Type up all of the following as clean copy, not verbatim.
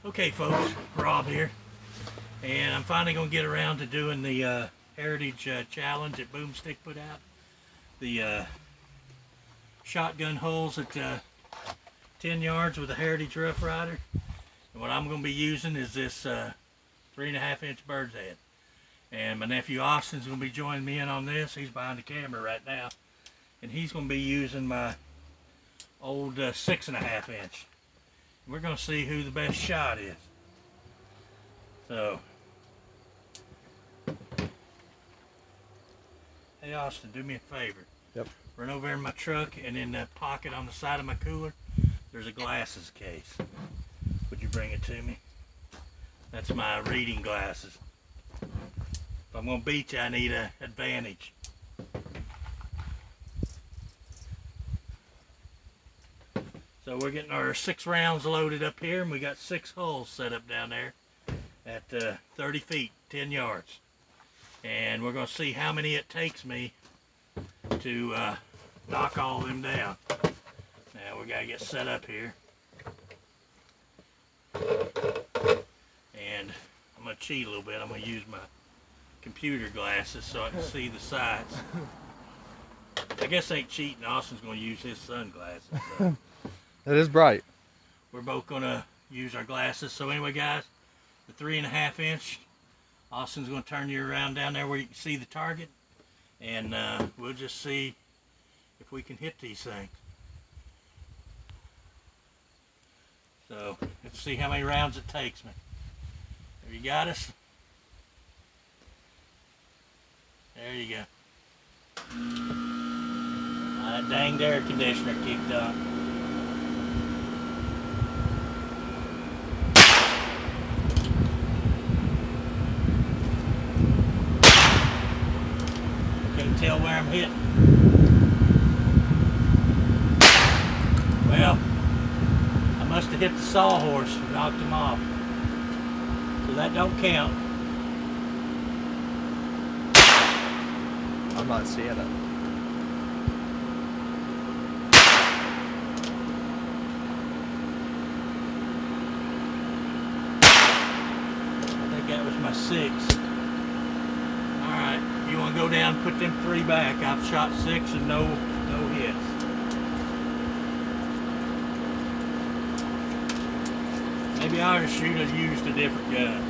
Okay folks, Rob here, and I'm finally going to get around to doing the Heritage Challenge that Boomstick put out. The shotgun holes at 10 yards with a Heritage Rough Rider. And what I'm going to be using is this 3.5 inch bird's head. And my nephew Austin's going to be joining me in on this. He's behind the camera right now. And he's going to be using my old 6.5 inch. We're going to see who the best shot is. So, hey Austin, do me a favor. Yep. Run over in my truck, and in the pocket on the side of my cooler, there's a glasses case. Would you bring it to me? That's my reading glasses. If I'm going to beat you, I need an advantage. So we're getting our 6 rounds loaded up here, and we got 6 holes set up down there at 30 feet, 10 yards. And we're going to see how many it takes me to knock all of them down. Now we got to get set up here. And I'm going to cheat a little bit. I'm going to use my computer glasses so I can see the sights. I guess ain't cheating. Austin's going to use his sunglasses. So. It is bright. We're both going to use our glasses. So anyway, guys, the 3.5 inch, Austin's going to turn you around down there where you can see the target, and we'll just see if we can hit these things. So let's see how many rounds it takes me. There, you got us. There you go. That danged air conditioner kicked on. Tell where I'm hitting. Well, I must have hit the sawhorse and knocked him off. So that don't count. I'm not seeing it. I think that was my 6. Alright, if you want to go down, put them 3 back. I've shot 6 and no hits. Maybe I ought to shoot and used a different gun.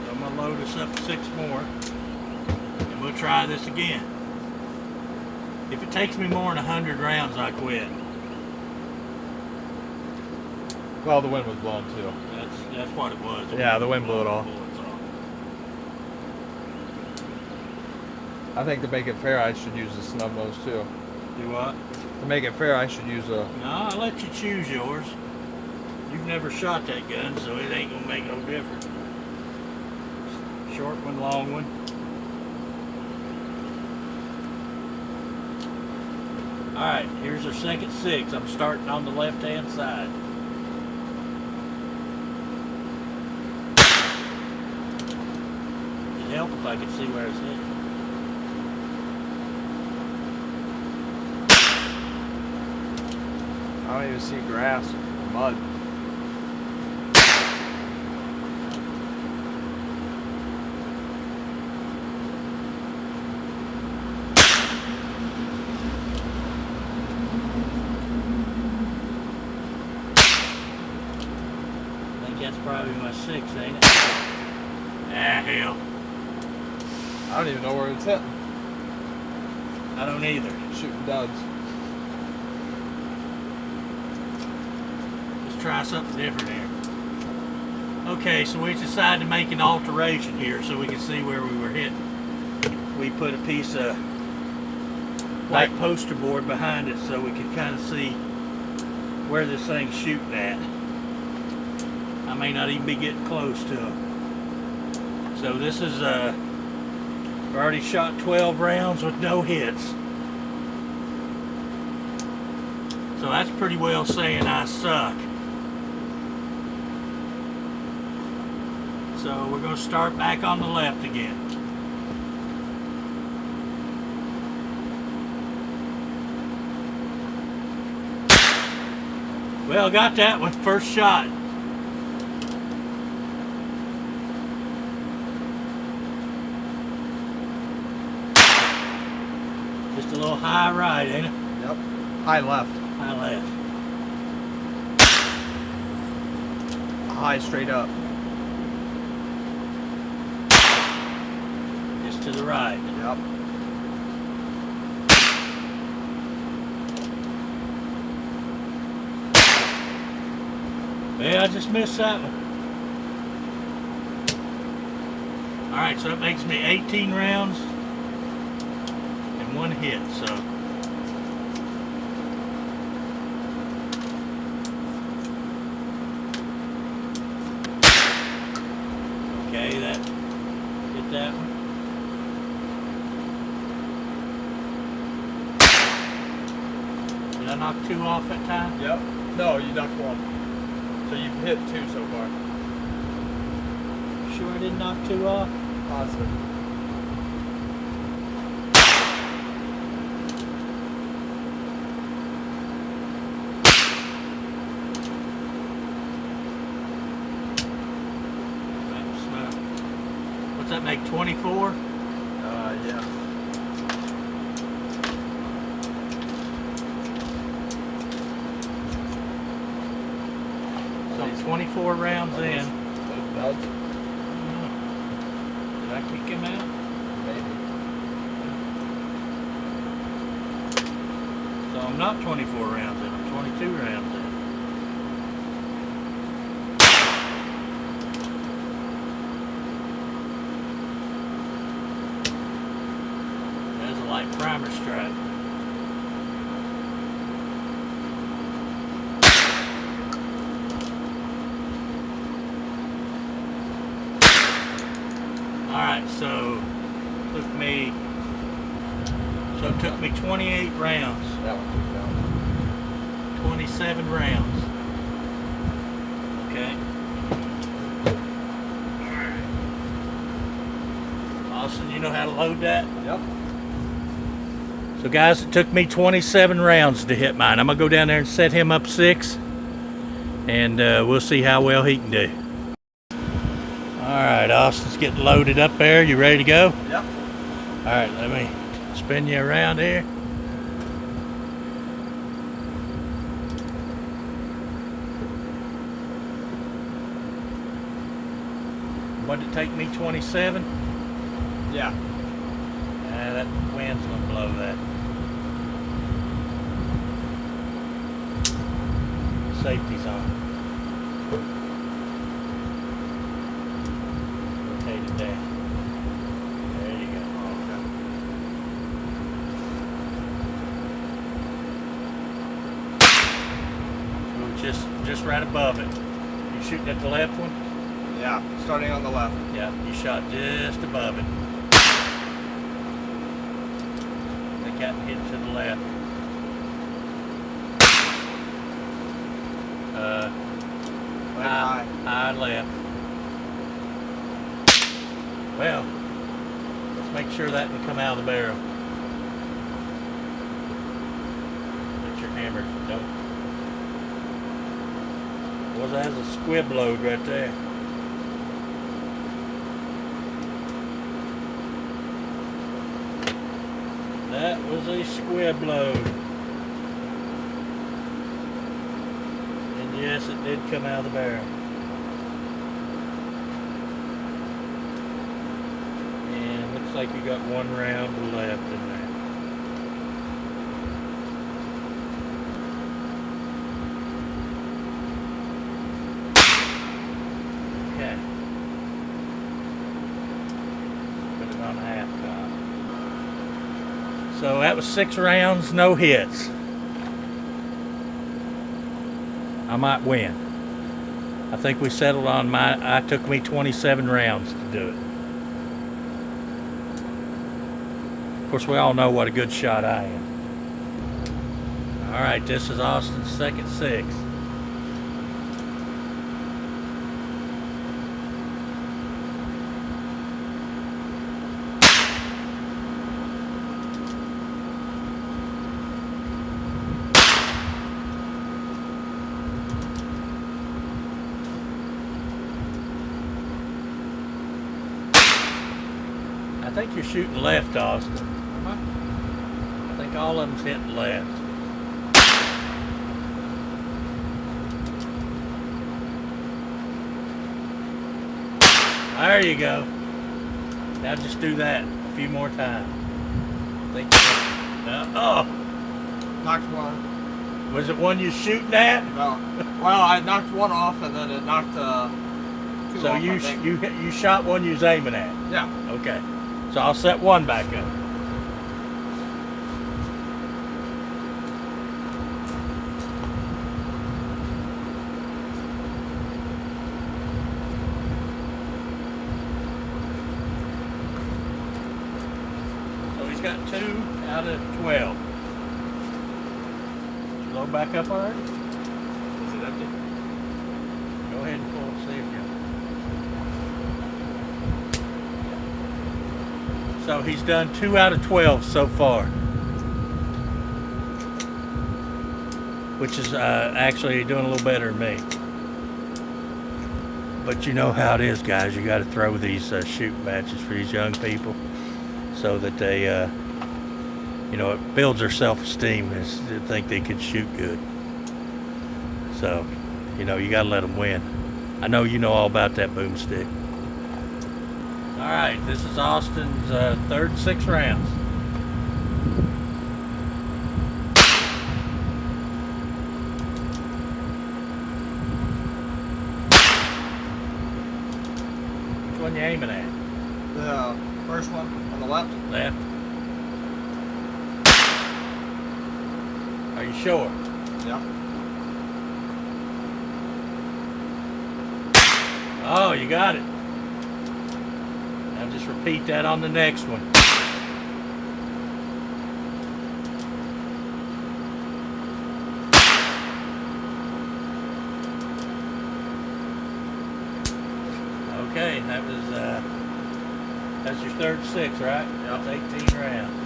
I'm going to load us up 6 more. We'll try this again. If it takes me more than 100 rounds, I quit. Well, the wind was blowing too. That's what it was. Yeah, the wind blew it off. I think to make it fair, I should use the snub nose too. Do what? To make it fair, I should use a... No, I'll let you choose yours. You've never shot that gun, so it ain't gonna make no difference. Short one, long one. Alright, here's our second 6. I'm starting on the left-hand side. It'd help if I could see where it's hitting. I don't even see grass or mud. That's probably my 6, ain't it? Ah, hell. I don't even know where it's hitting. I don't either. Shooting duds. Let's try something different here. Okay, so we decided to make an alteration here so we can see where we were hitting. We put a piece of white poster board behind it so we could kind of see where this thing's shooting at. I may not even be getting close to them. So this is, we already shot 12 rounds with no hits. So that's pretty well saying I suck. So we're going to start back on the left again. Well, got that one, first shot. Just a little high right, ain't it? Yep. High left. High left. High straight up. Just to the right. Yep. Yeah, I just missed that one. Alright, so that makes me 18 rounds and 1 hit, so. Okay, that hit that one. Did I knock 2 off that time? Yep. No, you knocked 1. So you've hit 2 so far. Sure I didn't knock 2 off? Positive. What's that make, 24? Yeah. So 24 rounds in. Those duds? Did I kick him out? Maybe. So I'm not 24 rounds in, I'm 22 rounds in. There's a light primer strike. Alright, so it took me 28 rounds. That one took down. 27 rounds. Okay. Alright. Austin, you know how to load that? Yep. So guys, it took me 27 rounds to hit mine. I'm gonna go down there and set him up 6, and we'll see how well he can do. Alright, Austin's getting loaded up there. You ready to go? Yep. Alright, let me spin you around here. What did it take me, 27? Yeah. That wind's gonna blow that. Safety's on. Rotate it down. There you go. Okay. Just right above it. You shooting at the left one? Yeah. Starting on the left. Yeah, you shot just above it. The cat hit to the left. High left. Well, let's make sure that can come out of the barrel. Get your hammer. Don't. Well, that's a squib load right there. That was a squib load. And yes, it did come out of the barrel. And looks like you got 1 round left in there. Okay. Put it on half cock. So that was 6 rounds, no hits. I might win. I think we settled on it took me 27 rounds to do it. Of course, we all know what a good shot I am. All right, this is Austin's second 6. think you're shooting left, Austin. I think all of them's hitting left. There you go. Now just do that a few more times. Oh! Knocked one. Was it one you're shooting at? No. Well, I knocked one off and then it knocked two so off, you shot one you was aiming at? Yeah. Okay. So I'll set one back up. So he's got 2 out of 12. Load back up already? Is it empty? Go ahead and pull, see if you. So he's done 2 out of 12 so far, which is actually doing a little better than me. But you know how it is, guys. You got to throw these shooting matches for these young people so that they, you know, it builds their self-esteem to think they can shoot good. So, you know, you got to let them win. I know you know all about that boomstick. All right, this is Austin's third 6 rounds. Which one you aiming at? The first one on the left. Left. Are you sure? Yeah. Oh, you got it. Now just repeat that on the next one. Okay, that's your third 6, right? Yeah. That's 18 rounds.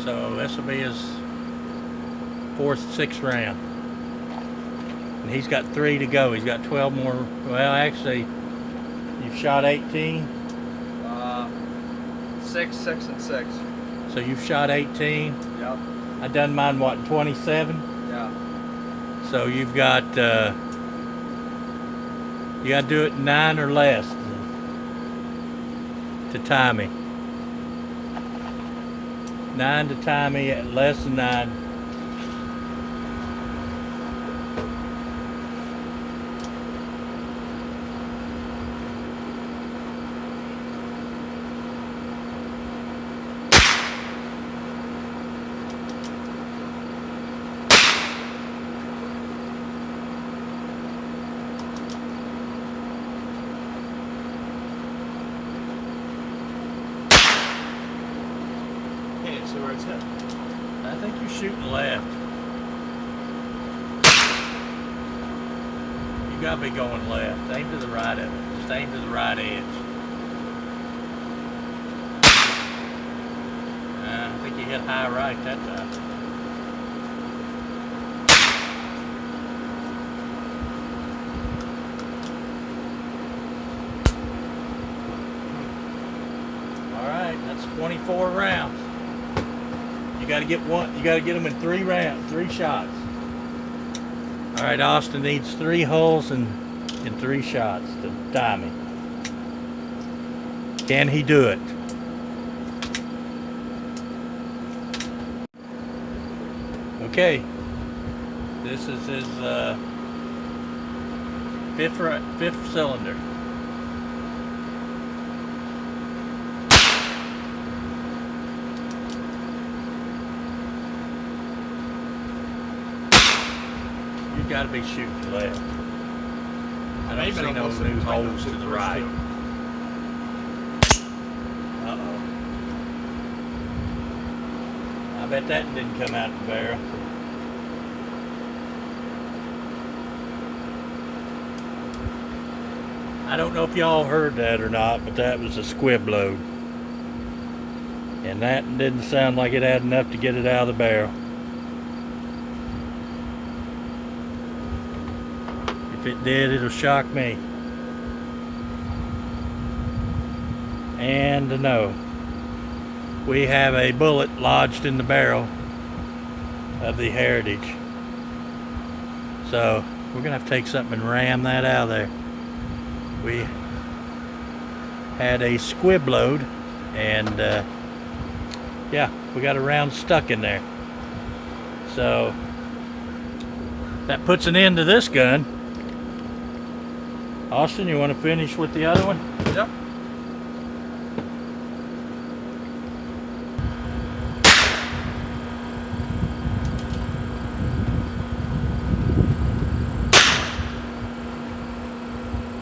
So this will be his 4th, 6th round. And he's got 3 to go. He's got 12 more. Well, actually, you've shot 18. 6, 6, and 6. So you've shot 18. Yep. I done mine, what, in 27? Yeah. So you've got, you got to do it 9 or less to tie me. 9 to tie me at less than 9. Can't see where it's hit. I think you're shooting left. You gotta be going left. Aim to the right of it. Just aim to the right edge. I think you hit high right that time. All right, that's 24 rounds. You got to get one. You got to get them in 3 rounds, 3 shots. All right, Austin needs 3 holes and 3 shots to tie me. Can he do it? Okay. This is his 5th cylinder. You got to be shooting left. I don't see no new holes to the right. Uh-oh. I bet that didn't come out the barrel. I don't know if y'all heard that or not, but that was a squib load. And that didn't sound like it had enough to get it out of the barrel. If it did, it'll shock me. And no, we have a bullet lodged in the barrel of the Heritage. So we're gonna have to take something and ram that out of there. We had a squib load, and yeah, we got a round stuck in there. So that puts an end to this gun. Austin, you want to finish with the other one? Yep.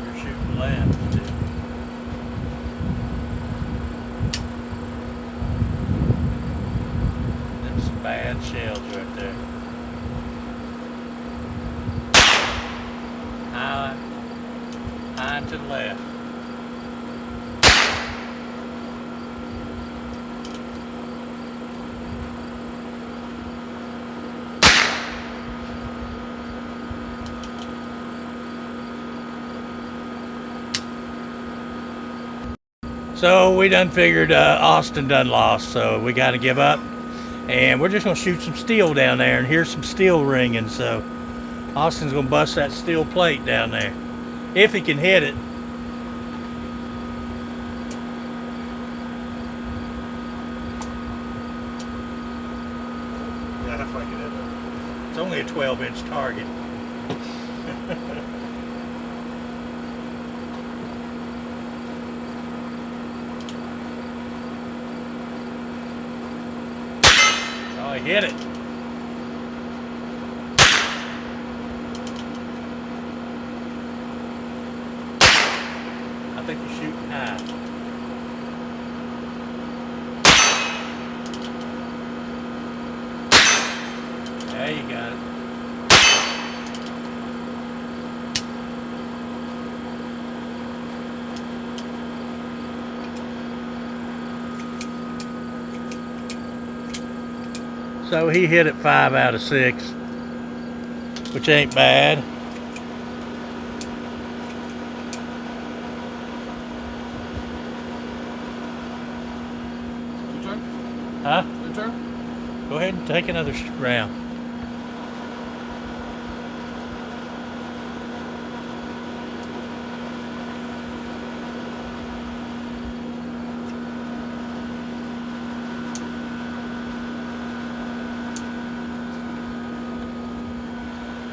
You're shooting left too. That's some bad shells right there. High to the left. So we done figured Austin done lost, so we got to give up, and we're just gonna shoot some steel down there and hear some steel ringing. So Austin's gonna bust that steel plate down there if he can hit it. Yeah, if I can hit it. It's only a 12-inch target. Oh, he hit it. I think you're shooting high. There you got it. So he hit it 5 out of 6, which ain't bad. Your turn? Huh? Your turn? Go ahead and take another round.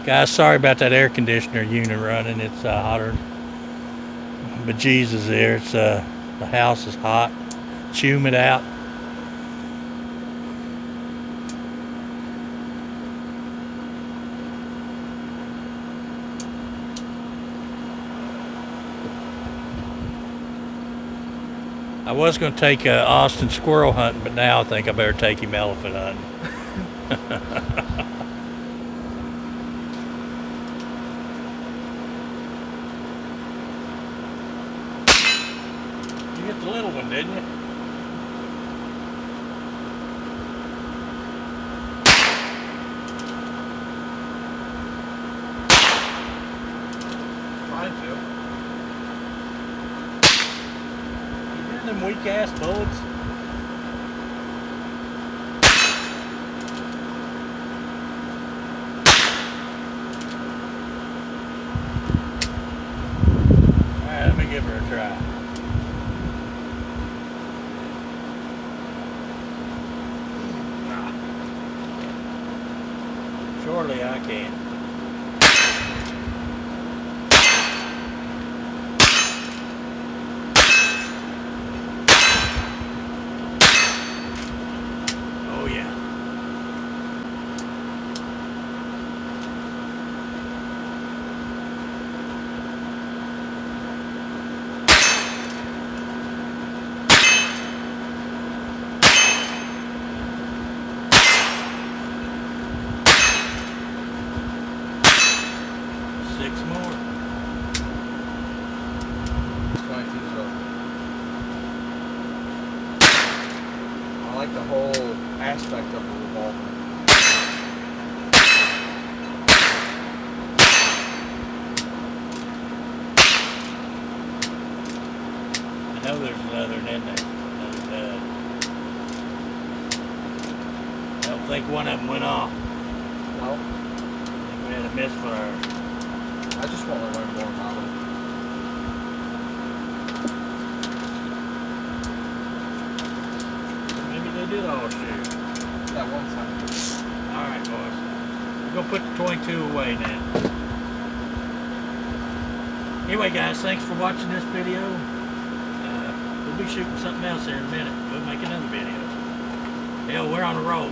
Guys, sorry about that air conditioner unit running. It's hotter than bejesus there. It's the house is hot. It's humid out. I was going to take Austin squirrel hunting, but now I think I better take him elephant hunting. You hit the little one, didn't you? Trying to. You hear them weak ass bullets? Alright, let me give her a try. Surely I can. Oh yeah. whole aspect of the revolver. I know there's another one in there. I don't think one of them went off. No, I think we had a misfire. I just want to learn more about it. Maybe they did all shoot. That one time. Alright, boys. We're going to put the 22 away now. Anyway, guys, thanks for watching this video. We'll be shooting something else here in a minute. We'll make another video. Hell, we're on a roll.